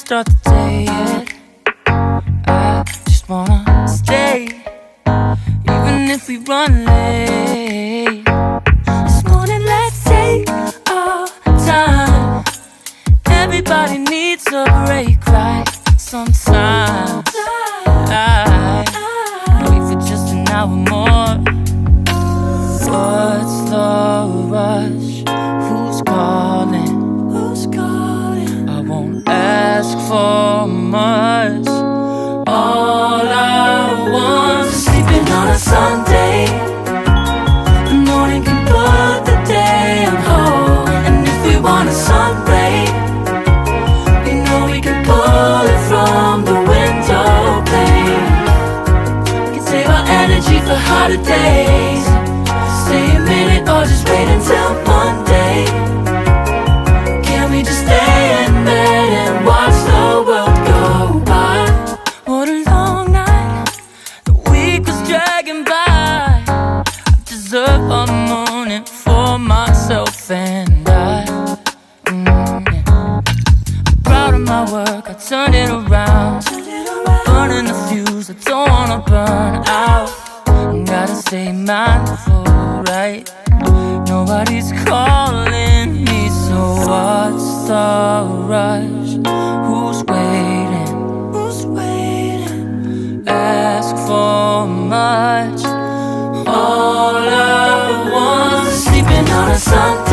start the day yet. I just wanna stay, even if we run late. This morning let's take our time. Everybody needs a break, right? Sometimes I wait for just an hour more. What's the rush? Who's calling? Who's calling? I won't ask for much. All I want is sleeping on a Sunday. The morning can put the day on hold. And if we want a sun ray, we know we can pull it from the window pane. We can save our energy for hotter days. Stay a minute or just wait until Monday. Can we just stay in bed and watch the world go by? What a long night, the week was dragging by. I deserve a morning for myself and I. I'm proud of my work, I turned it around. I'm burning the fuse, I don't wanna burn out. Gotta stay mindful, right? Nobody's calling me, so what's the rush? Who's waiting? Who's waiting? Ask for much. All I want is sleeping on a Sunday.